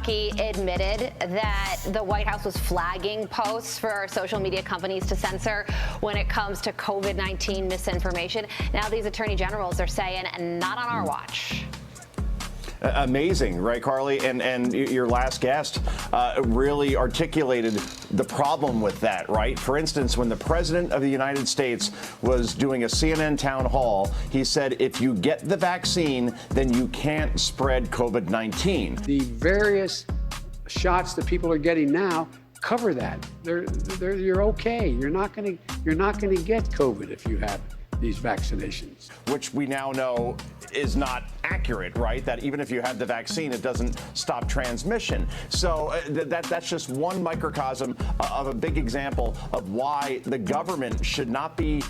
Psaki admitted that the White House was flagging posts for social media companies to censor when it comes to COVID-19 misinformation. Now these attorney generals are saying, not on our watch. Amazing, right, Carly? And your last guest really articulated the problem with that, right? For instance, when the president of the United States was doing a CNN town hall, he said, if you get the vaccine, then you can't spread COVID-19. The various shots that people are getting now cover that. You're okay. You're not going to get COVID if you have these vaccinations. Which we now know is not accurate, right? That even if you have the vaccine, it doesn't stop transmission. So that's just one microcosm of a big example of why the government should not be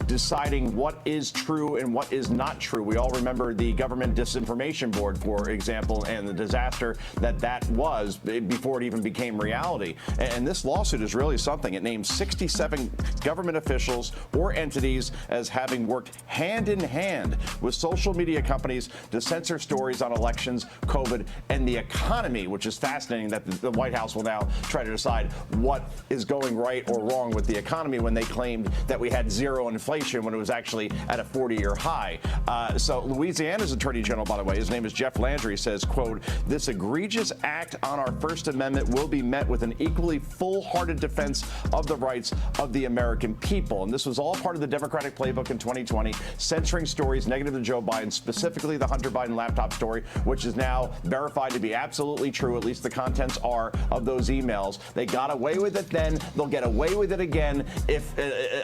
deciding what is true and what is not true. We all remember the Government Disinformation Board, for example, and the disaster that was before it even became reality. And this lawsuit is really something. It names 67 government officials or entities as having worked hand in hand with social media companies to censor stories on elections, COVID, and the economy, which is fascinating that the White House will now try to decide what is going right or wrong with the economy when they claimed that we had zero inflation when it was actually at a 40-year high. So Louisiana's Attorney General, by the way, his name is Jeff Landry, says, quote, this egregious act on our First Amendment will be met with an equally full-hearted defense of the rights of the American people. And this was all part of the Democratic playbook in 2020, censoring stories negative to Joe Biden, specifically the Hunter Biden laptop story, which is now verified to be absolutely true. At least the contents are of those emails. They got away with it then. They'll get away with it again if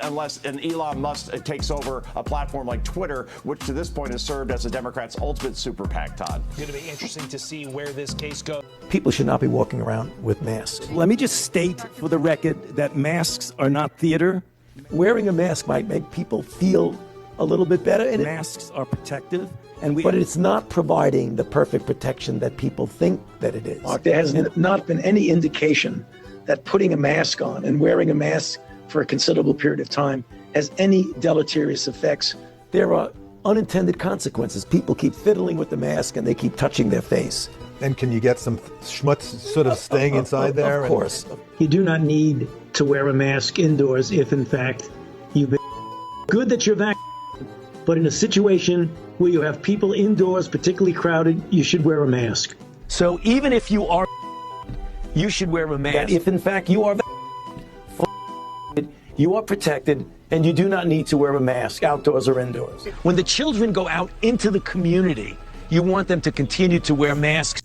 unless an Elon Musk takes over a platform like Twitter, which to this point has served as the Democrats' ultimate super PAC, Todd. It's going to be interesting to see where this case goes. People should not be walking around with masks. Let me just state for the record that masks are not theater. Wearing a mask might make people feel a little bit better, and masks are protective. But it's not providing the perfect protection that people think that it is. Mark, there has not been any indication that putting a mask on and wearing a mask for a considerable period of time has any deleterious effects. There are unintended consequences. People keep fiddling with the mask and they keep touching their face. And can you get some schmutz sort of staying inside there? Of course. You do not need to wear a mask indoors if, in fact, you've been good that you're vaccinated. But in a situation where you have people indoors, particularly crowded, you should wear a mask. So even if you are, you should wear a mask. If, in fact, you are you are protected, and you do not need to wear a mask outdoors or indoors. When the children go out into the community, you want them to continue to wear masks.